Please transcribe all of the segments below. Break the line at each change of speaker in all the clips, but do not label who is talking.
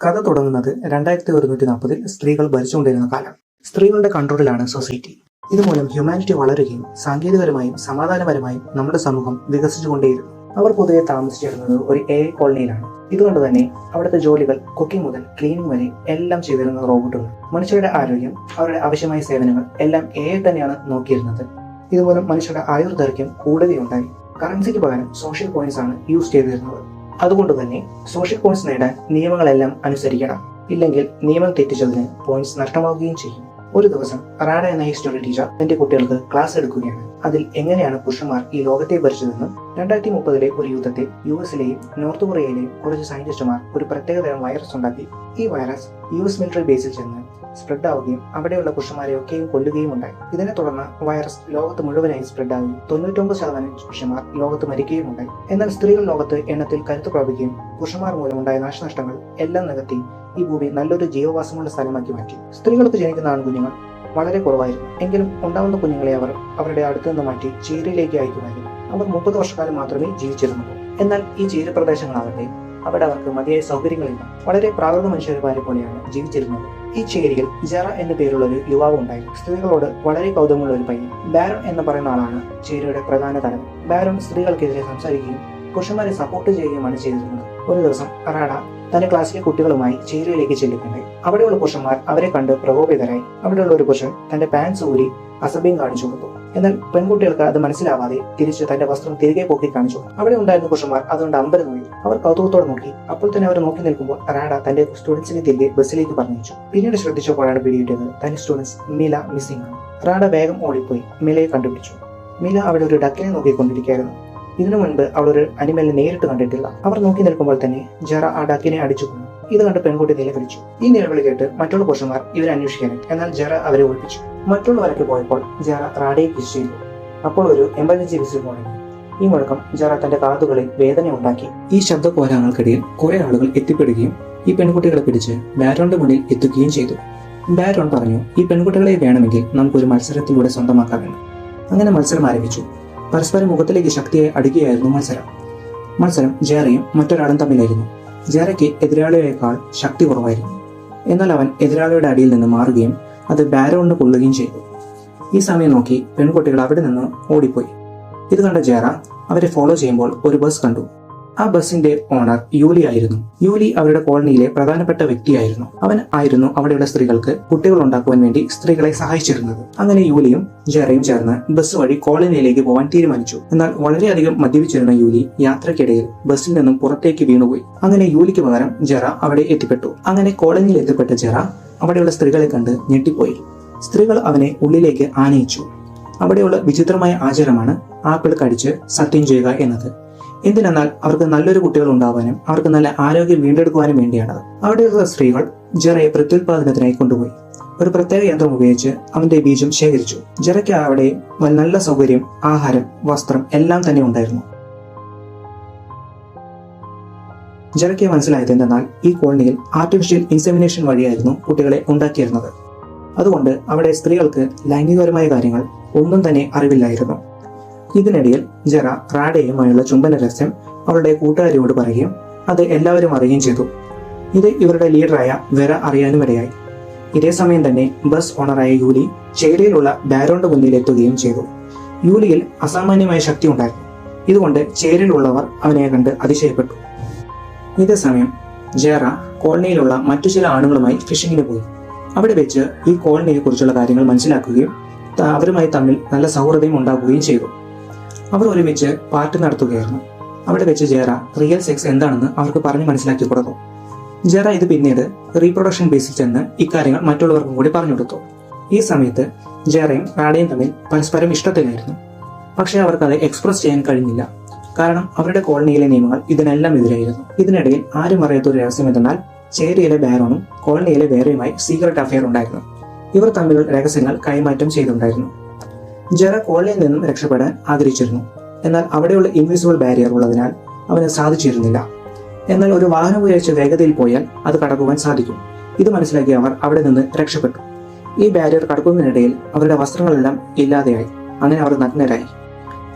കഥ തുടങ്ങുന്നത് 2140 സ്ത്രീകൾ ഭരിച്ചുകൊണ്ടിരുന്ന കാലം. സ്ത്രീകളുടെ കൺട്രോളിലാണ് സൊസൈറ്റി. ഇതുമൂലം ഹ്യൂമാനിറ്റി വളരുകയും സാങ്കേതികപരമായും സമാധാനപരമായും നമ്മുടെ സമൂഹം വികസിച്ചുകൊണ്ടേയിരുന്നു. അവർ പൊതുവെ താമസിച്ചിരുന്നത് ഒരു AI കോളനിയിലാണ്. ഇതുകൊണ്ട് തന്നെ അവിടുത്തെ ജോലികൾ കുക്കിംഗ് മുതൽ ക്ലീനിങ് വരെ എല്ലാം ചെയ്തിരുന്ന റോബോട്ടുകൾ. മനുഷ്യരുടെ ആരോഗ്യം, അവരുടെ ആവശ്യമായ സേവനങ്ങൾ എല്ലാം AI തന്നെയാണ് നോക്കിയിരുന്നത്. ഇതുമൂലം മനുഷ്യരുടെ ആയുർദൈർഘ്യം കൂടുകയുണ്ടായി. കറൻസിക്ക് പകരം സോഷ്യൽ കോയിൻസ് ആണ് യൂസ് ചെയ്തിരുന്നത്. അതുകൊണ്ട് തന്നെ സോഷ്യൽ കോയിൻസ് നേടാൻ നിയമങ്ങളെല്ലാം അനുസരിക്കണം. ഇല്ലെങ്കിൽ നിയമം തെറ്റിച്ചതിന് പോയിന്റ്സ് നഷ്ടമാവുകയും ചെയ്യും. ഒരു ദിവസം റാഡ എന്ന ഹിസ്റ്ററി ടീച്ചർ തന്റെ കുട്ടികൾക്ക് ക്ലാസ് എടുക്കുകയാണ്. അതിൽ എങ്ങനെയാണ് പുരുഷന്മാർ ഈ ലോകത്തെ ഭരിച്ചതെന്നും 2030 ഒരു യുദ്ധത്തിൽ US-ലെയും നോർത്ത് കൊറിയയിലെയും കുറച്ച് സയന്റിസ്റ്റുമാർ ഒരു പ്രത്യേകതരം വൈറസ് ഉണ്ടാക്കി. ഈ വൈറസ് US മിലിറ്ററി ബേസിൽ ചെന്ന് സ്പ്രെഡ് ആവുകയും അവിടെയുള്ള പുരുഷന്മാരെയൊക്കെയും കൊല്ലുകയും ഉണ്ടായി. ഇതിനെ തുടർന്ന് വൈറസ് ലോകത്ത് മുഴുവനായി സ്പ്രെഡ് ആവുകയും 99% പുരുഷന്മാർ ലോകത്ത് മരിക്കുകയും ഉണ്ടായി. എന്നാൽ സ്ത്രീകൾ ലോകത്ത് എണ്ണത്തിൽ കരുത്തു പ്രാപിക്കുകയും പുരുഷന്മാർ മൂലമുണ്ടായ നാശനഷ്ടങ്ങൾ എല്ലാം നികത്തി ഈ ഭൂമി നല്ലൊരു ജീവവാസമുള്ള സ്ഥലമാക്കി മാറ്റി. സ്ത്രീകൾക്ക് ജനിക്കുന്ന ആൺകുഞ്ഞുങ്ങൾ വളരെ കുറവായിരുന്നു. എങ്കിലും ഉണ്ടാവുന്ന കുഞ്ഞുങ്ങളെ അവർ അവരുടെ അടുത്തു നിന്ന് മാറ്റി ചേരിയിലേക്ക് അയക്കുമായിരുന്നു. അവർ 30 വർഷക്കാലം മാത്രമേ ജീവിച്ചിരുന്നുള്ളൂ. എന്നാൽ ഈ ചേരി പ്രദേശങ്ങളാവട്ടെ, അവിടെ അവർക്ക് മതിയായ സൗകര്യങ്ങളില്ല. വളരെ പ്രാകൃത മനുഷ്യരെ പോലെയാണ് ജീവിച്ചിരുന്നത്. ഈ ചേരിയിൽ ജെറ എന്ന പേരുള്ള ഒരു യുവാവ് ഉണ്ടായിരുന്നു. സ്ത്രീകളോട് വളരെ കൗതുകമുള്ള ഒരു പയ്യൻ. ബാരോൺ എന്ന് പറയുന്ന ആളാണ് ചേരിയുടെ പ്രധാന തലവൻ. ബാരോൺ സ്ത്രീകൾക്കെതിരെ സംസാരിക്കുകയും പുരുഷന്മാരെ സപ്പോർട്ട് ചെയ്യുകയുമാണ് ചെയ്തിരുന്നത്. ഒരു ദിവസം റാഡ തന്റെ ക്ലാസ്സിലെ കുട്ടികളുമായി ചേരിയിലേക്ക് ചെല്ലുകയുണ്ടായി. അവിടെയുള്ള പുരുഷന്മാർ അവരെ കണ്ട് പ്രകോപിതരായി. അവിടെയുള്ള ഒരു പുരുഷൻ തന്റെ പാൻസ് ഊരി അസഭ്യം കാണിച്ചു കൊടുത്തു. എന്നാൽ പെൺകുട്ടികൾക്ക് അത് മനസ്സിലാവാതെ തിരിച്ച് തന്റെ വസ്ത്രം തിരികെ പോക്കി കാണിച്ചു. അവിടെ ഉണ്ടായിരുന്ന പുരുഷന്മാർ അതുകൊണ്ട് അമ്പരന്നുപോയി. അവർ കൗതുകത്തോടെ നോക്കി. അപ്പോൾ തന്നെ അവർ നോക്കി നിൽക്കുമ്പോൾ റാഡ തന്റെ സ്റ്റുഡൻസിനെ തിരികെ ബസ്സിലേക്ക് പറഞ്ഞയച്ചു. പിന്നീട് ശ്രദ്ധിച്ചപ്പോഴാണ് പിടികിട്ടിയത് തന്റെ സ്റ്റുഡൻസ് മില മിസ്സിംഗ് ആണ്. റാഡ വേഗം ഓടിപ്പോയി മിലയെ കണ്ടുപിടിച്ചു. മില അവിടെ ഒരു ഡക്കിനെ നോക്കിക്കൊണ്ടിരിക്കുകയായിരുന്നു. ഇതിനു മുൻപ് അവൾ ഒരു അനിമലിനെ നേരിട്ട് കണ്ടിട്ടില്ല. അവർ നോക്കി നിൽക്കുമ്പോൾ തന്നെ ജെറ ആ ഡക്കിനെ അടിച്ചു കൊന്നു. ഇത് കണ്ട് പെൺകുട്ടി നിലവിളിച്ചു. ഈ നിലവിളി കേട്ട് മറ്റുള്ള പുരുഷന്മാർ ഇവരെ അന്വേഷിക്കാനും, എന്നാൽ ജെറ അവരെ ഒളിപ്പിച്ചു. മറ്റുള്ളവരൊക്കെ പോയപ്പോൾ ജെറ റാഡയെ കിസ് ചെയ്തു. അപ്പോൾ ഒരു എമർജൻസി വിസിൽ മുഴങ്ങി. ഈ മുഴക്കം ജെറ തന്റെ കാതുകളിൽ വേദന ഉണ്ടാക്കി. ഈ ശബ്ദ കോലാഹലങ്ങൾക്കിടയിൽ കുറെ ആളുകൾ എത്തിപ്പെടുകയും ഈ പെൺകുട്ടികളെ പിടിച്ച് ബാരോണിന്റെ മുന്നിൽ എത്തുകയും ചെയ്തു. ബാരോൺ പറഞ്ഞു, ഈ പെൺകുട്ടികളെ വേണമെങ്കിൽ നമുക്കൊരു മത്സരത്തിലൂടെ സ്വന്തമാക്കാമെന്ന്. അങ്ങനെ മത്സരം ആരംഭിച്ചു. പരസ്പരം മുഖത്തിലേക്ക് ശക്തിയായി അടിക്കുകയായിരുന്നു മത്സരം ജെറയും മറ്റൊരാളും തമ്മിലായിരുന്നു. ജെറയ്ക്ക് എതിരാളിയേക്കാൾ ശക്തി കുറവായിരുന്നു. എന്നാൽ അവൻ എതിരാളിയുടെ അടിയിൽ നിന്ന് മാറുകയും അത് ബാരോണിന് കൊള്ളുകയും ചെയ്തു. ഈ സമയം നോക്കി പെൺകുട്ടികൾ അവിടെ നിന്ന് ഓടിപ്പോയി. ഇത് കണ്ട ജെറ അവരെ ഫോളോ ചെയ്യുമ്പോൾ ഒരു ബസ് കണ്ടു. ആ ബസിന്റെ ഓണർ യൂലി ആയിരുന്നു. യൂലി അവരുടെ കോളനിയിലെ പ്രധാനപ്പെട്ട വ്യക്തിയായിരുന്നു. അവൻ ആയിരുന്നു അവിടെയുള്ള സ്ത്രീകൾക്ക് കുട്ടികൾ ഉണ്ടാക്കുവാൻ വേണ്ടി സ്ത്രീകളെ സഹായിച്ചിരുന്നത്. അങ്ങനെ യൂലിയും ജെറയും ചേർന്ന് ബസ് വഴി കോളനിയിലേക്ക് പോകാൻ തീരുമാനിച്ചു. എന്നാൽ വളരെയധികം മദ്യപിച്ചിരുന്ന യൂലി യാത്രക്കിടയിൽ ബസ്സിൽ നിന്നും പുറത്തേക്ക് വീണുപോയി. അങ്ങനെ യൂലിക്ക് പകരം ജെറ അവിടെ എത്തിപ്പെട്ടു. അങ്ങനെ കോളനിയിൽ എത്തിപ്പെട്ട ജെറ അവിടെയുള്ള സ്ത്രീകളെ കണ്ട് ഞെട്ടിപ്പോയി. സ്ത്രീകൾ അവനെ ഉള്ളിലേക്ക് ആനയിച്ചു. അവിടെയുള്ള വിചിത്രമായ ആചാരമാണ് ആപ്പിൾ കടിച്ച് സത്യം ചെയ്യുക എന്നത്. എന്തിനെന്നാൽ അവർക്ക് നല്ലൊരു കുട്ടികൾ ഉണ്ടാവാനും അവർക്ക് നല്ല ആരോഗ്യം വീണ്ടെടുക്കുവാനും വേണ്ടിയാണത്. അവിടെയുള്ള സ്ത്രീകൾ ജെറയെ പ്രത്യുൽപാദനത്തിനായി കൊണ്ടുപോയി. ഒരു പ്രത്യേക യന്ത്രം ഉപയോഗിച്ച് അവന്റെ ബീജം ശേഖരിച്ചു. ജെറയ്ക്ക് അവിടെ നല്ല സൗകര്യം, ആഹാരം, വസ്ത്രം എല്ലാം തന്നെ ഉണ്ടായിരുന്നു. ജെറയ്ക്ക് മനസ്സിലായത് എന്തെന്നാൽ ഈ കോളനിയിൽ ആർട്ടിഫിഷ്യൽ ഇൻസെമിനേഷൻ വഴിയായിരുന്നു കുട്ടികളെ ഉണ്ടാക്കിയിരുന്നത്. അതുകൊണ്ട് അവിടെ സ്ത്രീകൾക്ക് ലൈംഗികപരമായ കാര്യങ്ങൾ ഒന്നും തന്നെ അറിവില്ലായിരുന്നു. ഇതിനിടയിൽ ജെറ റാഡയുമായുള്ള ചുംബന രഹസ്യം അവളുടെ കൂട്ടുകാരിയോട് പറയുകയും അത് എല്ലാവരും അറിയുകയും ചെയ്തു. ഇത് ഇവരുടെ ലീഡറായ വെറ അറിയാനും ഇടയായി. ഇതേ സമയം തന്നെ ബസ് ഓണറായ യൂലി ചേരിയിലുള്ള ബാരോണിന്റെ മുന്നിൽ എത്തുകയും ചെയ്തു. യൂലിയിൽ അസാമാന്യമായ ശക്തി ഉണ്ടായിരുന്നു. ഇതുകൊണ്ട് ചേരിയിലുള്ളവർ അവനെ കണ്ട് അതിശയപ്പെട്ടു. ഇതേ സമയം ജെറ കോളനിയിലുള്ള മറ്റു ചില ആണുങ്ങളുമായി ഫിഷിങ്ങിന് പോയി. അവിടെ വെച്ച് ഈ കോളനിയെ കുറിച്ചുള്ള കാര്യങ്ങൾ മനസ്സിലാക്കുകയും അവരുമായി തമ്മിൽ നല്ല സൗഹൃദം ഉണ്ടാക്കുകയും ചെയ്തു. അവർ ഒരുമിച്ച് പാർട്ടി നടത്തുകയായിരുന്നു. അവിടെ വെച്ച് ജെറ റിയൽ സെക്സ് എന്താണെന്ന് അവർക്ക് പറഞ്ഞ് മനസ്സിലാക്കി കൊടുത്തു. ജെറ ഇത് പിന്നീട് റീപ്രൊഡക്ഷൻ ബേസിൽ ചെന്ന് ഇക്കാര്യങ്ങൾ മറ്റുള്ളവർക്കും കൂടി പറഞ്ഞു കൊടുത്തു. ഈ സമയത്ത് ജെറയും റാഡയും തമ്മിൽ പരസ്പരം ഇഷ്ടത്തിലായിരുന്നു. പക്ഷെ അവർക്ക് അത് എക്സ്പ്രസ് ചെയ്യാൻ കഴിഞ്ഞില്ല. കാരണം അവരുടെ കോളനിയിലെ നിയമങ്ങൾ ഇതിനെല്ലാം എതിരായിരുന്നു. ഇതിനിടയിൽ ആരും അറിയാത്തൊരു രഹസ്യം എന്തെന്നാൽ ചേരിയിലെ ബാരോണും കോളനിയിലെ വേറെയുമായി സീക്രട്ട് അഫെയർ ഉണ്ടായിരുന്നു. ഇവർ തമ്മിലുള്ള രഹസ്യങ്ങൾ കൈമാറ്റം ചെയ്തിട്ടുണ്ടായിരുന്നു. ജെറ കോളനിയിൽ നിന്നും രക്ഷപ്പെടാൻ ആഗ്രഹിച്ചിരുന്നു. എന്നാൽ അവിടെയുള്ള ഇൻവിസിബിൾ ബാരിയർ ഉള്ളതിനാൽ അവന് സാധിച്ചിരുന്നില്ല. എന്നാൽ ഒരു വാഹനം ഉപയോഗിച്ച് വേഗതയിൽ പോയാൽ അത് കടക്കുവാൻ സാധിക്കും. ഇത് മനസ്സിലാക്കി അവർ അവിടെ നിന്ന് രക്ഷപ്പെട്ടു. ഈ ബാരിയർ കടക്കുന്നതിനിടയിൽ അവരുടെ വസ്ത്രങ്ങളെല്ലാം ഇല്ലാതെയായി. അങ്ങനെ അവർ നഗ്നരായി.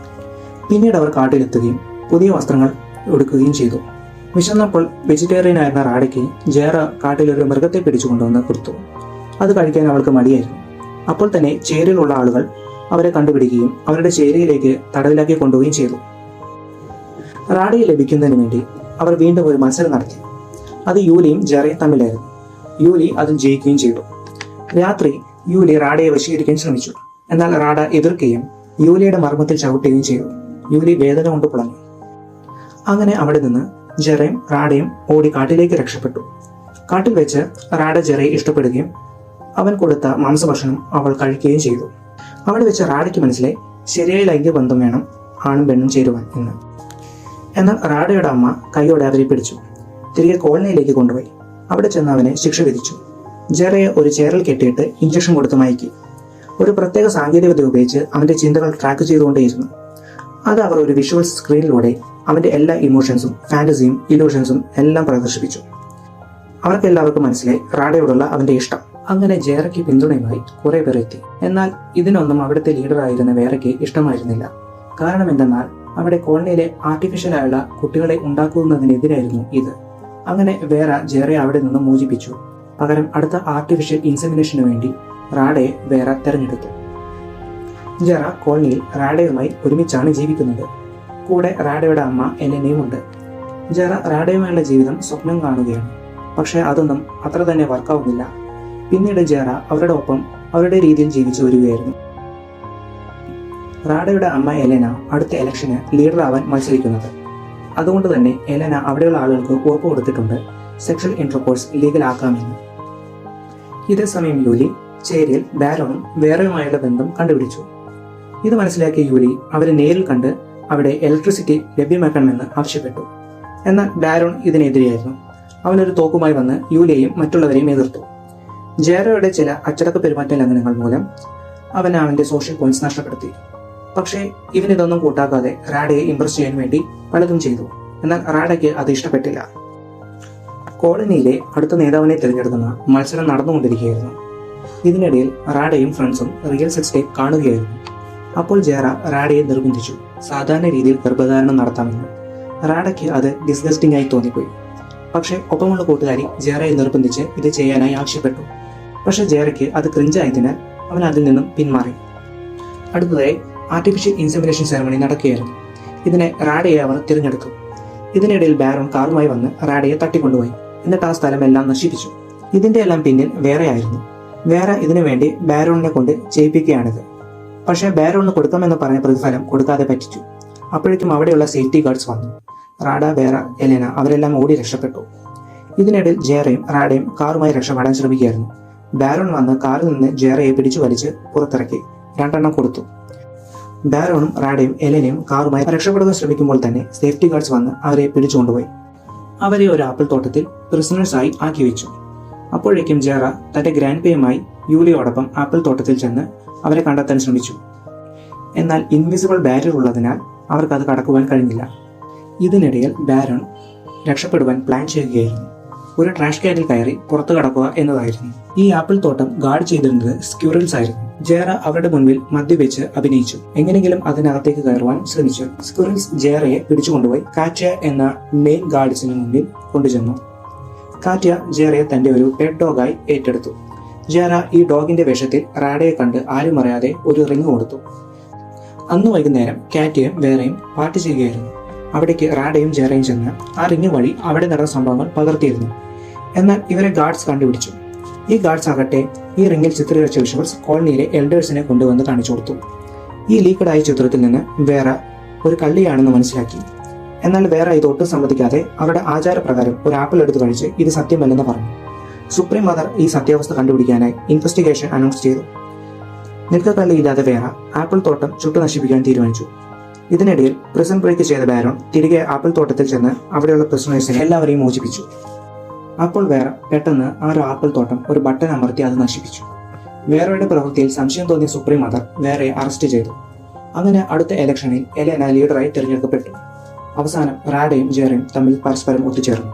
പിന്നീട് അവർ കാട്ടിലെത്തുകയും പുതിയ വസ്ത്രങ്ങൾ എടുക്കുകയും ചെയ്തു. വിശന്നപ്പോൾ വെജിറ്റേറിയൻ ആയിരുന്ന റാഡയ്ക്ക് ജേറ കാട്ടിലൊരു മൃഗത്തെ പിടിച്ചുകൊണ്ടുവന്ന് കൊടുത്തു. അത് കഴിക്കാൻ അവൾക്ക് മടിയായിരുന്നു. അപ്പോൾ തന്നെ ചേരിയിലുള്ള ആളുകൾ അവരെ കണ്ടുപിടിക്കുകയും അവരുടെ ചേരിയിലേക്ക് തടവിലാക്കി കൊണ്ടുപോവുകയും ചെയ്തു. റാഡയെ ലഭിക്കുന്നതിന് വേണ്ടി അവർ വീണ്ടും ഒരു മത്സരം നടത്തി. അത് യൂലിയും ജെറയും തമ്മിലായിരുന്നു. യൂലി അതിൽ ജയിക്കുകയും ചെയ്തു. രാത്രി യൂലി റാഡയെ വശീകരിക്കാൻ ശ്രമിച്ചു. എന്നാൽ റാഡ എതിർക്കുകയും യൂലിയുടെ മർമ്മത്തിൽ ചവിട്ടുകയും ചെയ്തു. യൂലി വേദന കൊണ്ട് പുളഞ്ഞു. അങ്ങനെ അവിടെ നിന്ന് ജെറയും റാഡയും ഓടി കാട്ടിലേക്ക് രക്ഷപ്പെട്ടു. കാട്ടിൽ വെച്ച് റാഡ ജെറയെ ഇഷ്ടപ്പെടുകയും അവൻ കൊടുത്ത മാംസഭക്ഷണം അവൾ കഴിക്കുകയും ചെയ്തു. അവിടെ വെച്ച് റാഡയ്ക്ക് മനസ്സിലായി ശരിയായ ലൈംഗികബന്ധം വേണം ആണും പെണ്ണും ചേരുവാൻ എന്ന്. എന്നാൽ റാഡയുടെ അമ്മ കൈയോടെ അവരെ പിടിച്ചു തിരികെ കോളനിയിലേക്ക് കൊണ്ടുപോയി. അവിടെ ചെന്ന് അവനെ ശിക്ഷ വിധിച്ചു. ജെറയെ ഒരു ചേറിൽ കെട്ടിയിട്ട് ഇഞ്ചക്ഷൻ കൊടുത്ത് മയക്കി. ഒരു പ്രത്യേക സാങ്കേതികത ഉപയോഗിച്ച് അവന്റെ ചിന്തകൾ ട്രാക്ക് ചെയ്തുകൊണ്ടേയിരുന്നു. അത് അവർ ഒരു വിഷ്വൽ സ്ക്രീനിലൂടെ അവന്റെ എല്ലാ ഇമോഷൻസും ഫാന്റസിയും ഇലൂഷൻസും എല്ലാം പ്രദർശിപ്പിച്ചു. അവർക്കെല്ലാവർക്കും മനസ്സിലായി റാഡയോടുള്ള അവന്റെ ഇഷ്ടം. അങ്ങനെ ജെറയ്ക്ക് പിന്തുണയുമായി കുറെ പേർ എത്തി. എന്നാൽ ഇതിനൊന്നും അവിടുത്തെ ലീഡറായിരുന്ന വേറയ്ക്ക് ഇഷ്ടമായിരുന്നില്ല. കാരണം എന്തെന്നാൽ അവിടെ കോളനിയിലെ ആർട്ടിഫിഷ്യലായുള്ള കുട്ടികളെ ഉണ്ടാക്കുന്നതിനെതിരായിരുന്നു ഇത്. അങ്ങനെ വേറ ജെറയെ അവിടെ നിന്ന് മോചിപ്പിച്ചു. പകരം അടുത്ത ആർട്ടിഫിഷ്യൽ ഇൻസെമിനേഷന് വേണ്ടി റാഡയെ വേറെ തെരഞ്ഞെടുത്തു. ജെറ കോളനിയിൽ റാഡയുമായി ഒരുമിച്ചാണ് ജീവിക്കുന്നത്. കൂടെ റാഡയുടെ അമ്മ എലെനയും ഉണ്ട്. ജെറ റാഡയുമായുള്ള ജീവിതം സ്വപ്നം കാണുകയാണ്. പക്ഷെ അതൊന്നും അത്ര തന്നെ വർക്കാവുന്നില്ല. പിന്നീട് ജെറ അവരുടെ ഒപ്പം അവരുടെ രീതിയിൽ ജീവിച്ചു വരികയായിരുന്നു. റാഡയുടെ അമ്മ എലെന അടുത്ത ഇലക്ഷന് ലീഡറാവാൻ മത്സരിക്കുന്നത്. അതുകൊണ്ട് തന്നെ എലെന അവിടെയുള്ള ആളുകൾക്ക് ഉറപ്പ് കൊടുത്തിട്ടുണ്ട് സെക്ഷൽ ഇന്റർകോഴ്സ് ലീഗലാക്കാമെന്ന്. ഇതേ സമയം യൂലി ചേരിയിൽ ബാരോണും വേറെയുമായുള്ള ബന്ധം കണ്ടുപിടിച്ചു. ഇത് മനസ്സിലാക്കിയ യൂലി അവരെ നേരിൽ കണ്ട് അവിടെ ഇലക്ട്രിസിറ്റി ലഭ്യമാക്കണമെന്ന് ആവശ്യപ്പെട്ടു. എന്നാൽ ബാരോൺ ഇതിനെതിരെയായിരുന്നു. അവനൊരു തോക്കുമായി വന്ന് യൂലിയെയും മറ്റുള്ളവരെയും എതിർത്തു. ജെറയുടെ ചില അച്ചടക്ക പെരുമാറ്റ ലംഘനങ്ങൾ മൂലം അവൻ അവന്റെ സോഷ്യൽ പോയിന്റ്സ് നഷ്ടപ്പെടുത്തി. പക്ഷേ ഇവനിതൊന്നും കൂട്ടാക്കാതെ റാഡയെ ഇംപ്രസ് ചെയ്യാൻ വേണ്ടി പലതും ചെയ്തു. എന്നാൽ റാഡയ്ക്ക് അത് ഇഷ്ടപ്പെട്ടില്ല. കോളനിയിലെ അടുത്ത നേതാവിനെ തിരഞ്ഞെടുക്കുന്ന മത്സരം നടന്നുകൊണ്ടിരിക്കുകയായിരുന്നു. ഇതിനിടയിൽ റാഡയും ഫ്രണ്ട്സും റിയൽ സെക്സ് ടേപ്പ് കാണുകയായിരുന്നു. അപ്പോൾ ജെറ റാഡയെ നിർബന്ധിച്ചു സാധാരണ രീതിയിൽ ഗർഭധാരണം നടത്താമെന്ന്. റാഡയ്ക്ക് അത് ഡിസ്ഗസ്റ്റിംഗ് ആയി തോന്നിപ്പോയി. പക്ഷേ ഒപ്പമുള്ള കൂട്ടുകാരി ജെറയെ നിർബന്ധിച്ച് ഇത് ചെയ്യാനായി ആവശ്യപ്പെട്ടു. പക്ഷെ ജെറയ്ക്ക് അത് ക്രിഞ്ചായതിനാൽ അവൻ അതിൽ നിന്നും പിന്മാറി. അടുത്തതായി ആർട്ടിഫിഷ്യൽ ഇൻസെമിനേഷൻ സെറമണി നടക്കുകയായിരുന്നു. ഇതിനെ റാഡയെ അവർ തിരഞ്ഞെടുത്തു. ഇതിനിടയിൽ ബാരോൺ കാറുമായി വന്ന് റാഡയെ തട്ടിക്കൊണ്ടുപോയി. എന്നിട്ട് ആ സ്ഥലമെല്ലാം നശിപ്പിച്ചു. ഇതിന്റെ എല്ലാം പിന്നിൽ വേറെയായിരുന്നു. വേറെ ഇതിനു വേണ്ടി ബാരോണിനെ കൊണ്ട് ചെയ്യിപ്പിക്കുകയാണിത്. പക്ഷേ ബാരോണിന് കൊടുക്കാമെന്ന് പറഞ്ഞ പ്രതിഫലം കൊടുക്കാതെ പറ്റിച്ചു. അപ്പോഴേക്കും അവിടെയുള്ള സേഫ്റ്റി ഗാർഡ്സ് വന്നു. റാഡ, വേറ, എലെന അവരെല്ലാം ഓടി രക്ഷപ്പെട്ടു. ഇതിനിടയിൽ ജെറയും റാഡയും കാറുമായി രക്ഷപ്പെടാൻ ശ്രമിക്കുകയായിരുന്നു. ബാരോൺ വന്ന് കാറിൽ നിന്ന് ജെറയെ പിടിച്ചു വലിച്ച് പുറത്തിറക്കി 2 എണ്ണം കൊടുത്തു. ബാരോണും റാഡയും എലെനയും കാറുമായി രക്ഷപ്പെടുവാൻ ശ്രമിക്കുമ്പോൾ തന്നെ സേഫ്റ്റി ഗാർഡ്സ് വന്ന് അവരെ പിടിച്ചുകൊണ്ടുപോയി. അവരെ ഒരു ആപ്പിൾ തോട്ടത്തിൽ പ്രിസണേഴ്സായി ആക്കി വെച്ചു. അപ്പോഴേക്കും ജെറ തന്റെ ഗ്രാൻഡ് പേയുമായി യൂലിയോടൊപ്പം ആപ്പിൾ തോട്ടത്തിൽ ചെന്ന് അവരെ കണ്ടെത്താൻ ശ്രമിച്ചു. എന്നാൽ ഇൻവിസിബിൾ ബാരിയർ ഉള്ളതിനാൽ അവർക്ക് അത് കടക്കുവാൻ കഴിഞ്ഞില്ല. ഇതിനിടയിൽ ബാരോൺ രക്ഷപ്പെടുവാൻ പ്ലാൻ ചെയ്യുകയായിരുന്നു. ഒരു ട്രാഷ് ക്യാനിൽ കയറി പുറത്തു കടക്കുക എന്നതായിരുന്നു. ഈ ആപ്പിൾ തോട്ടം ഗാർഡ് ചെയ്തിരുന്നത് സ്ക്യൂറൽസ് ആയിരുന്നു. ജെറ അവരുടെ മുൻപിൽ മദ്യപിച്ച് അഭിനയിച്ചു. എങ്ങനെയെങ്കിലും അതിനകത്തേക്ക് കയറുവാൻ ശ്രമിച്ചു. സ്ക്യൂറൽസ് ജെറയെ പിടിച്ചുകൊണ്ടുപോയി കാറ്റ്യ എന്ന മെയിൻ ഗാർഡ്സിന് മുൻപിൽ കൊണ്ടുചെന്നു. കാറ്റ്യ ജെറയെ തന്റെ ഒരു പെറ്റ് ഡോഗായി ഏറ്റെടുത്തു. ജെറ ഈ ഡോഗിന്റെ വേഷത്തിൽ റാഡയെ കണ്ട് ആരും അറിയാതെ ഒരു റിങ് കൊടുത്തു. അന്ന് വൈകുന്നേരം കാറ്റ്യയും വേറെയും പാർട്ടി ചെയ്യുകയായിരുന്നു. അവിടേക്ക് റാഡയും ജെറയും ചെന്ന് ആ റിങ് വഴി അവിടെ നടന്ന സംഭവങ്ങൾ പകർത്തിയിരുന്നു. എന്നാൽ ഇവരെ ഗാർഡ്സ് കണ്ടുപിടിച്ചു. ഈ ഗാർഡ്സ് ആകട്ടെ ഈ റിങ്ങിൽ ചിത്രീകരിച്ച വിഷ്വൽസ് കോളനിയിലെ എൽഡേഴ്സിനെ കൊണ്ടുവന്ന് കാണിച്ചു കൊടുത്തു. ഈ ലീക്കഡായ ചിത്രത്തിൽ നിന്ന് വേറെ ഒരു കള്ളിയാണെന്ന് മനസ്സിലാക്കി. എന്നാൽ വേറെ ഇത് ഒട്ടും സമ്മതിക്കാതെ അവരുടെ ആചാരപ്രകാരം ഒരു ആപ്പിൾ എടുത്തു കഴിച്ച് ഇത് സത്യമല്ലെന്ന് പറഞ്ഞു. സുപ്രീം മദർ ഈ സത്യാവസ്ഥ കണ്ടുപിടിക്കാനായി ഇൻവെസ്റ്റിഗേഷൻ അനൗൺസ് ചെയ്തു. നിൽക്കക്കള്ളിയില്ലാതെ വേറെ ആപ്പിൾ തോട്ടം ചുട്ടു നശിപ്പിക്കാൻ തീരുമാനിച്ചു. ഇതിനിടയിൽ പ്രിസൺ ബ്രേക്ക് ചെയ്ത ബാരോൺ തിരികെ ആപ്പിൾ തോട്ടത്തിൽ ചെന്ന് അവിടെയുള്ള പ്രിസണേഴ്സിനെ എല്ലാവരെയും മോചിപ്പിച്ചു. അപ്പോൾ വേറെ പെട്ടെന്ന് ആ ഒരു ആപ്പിൾ തോട്ടം ഒരു ബട്ടൺ അമർത്തി അത് നശിപ്പിച്ചു. വേറെയുടെ പ്രവൃത്തിയിൽ സംശയം തോന്നിയ സുപ്രീം മദർ വേറെ അറസ്റ്റ് ചെയ്തു. അങ്ങനെ അടുത്ത ഇലക്ഷനിൽ എലെന ലീഡറായി തിരഞ്ഞെടുക്കപ്പെട്ടു. അവസാനം റാഡയും ജെറയും തമ്മിൽ പരസ്പരം ഒത്തുചേർന്നു.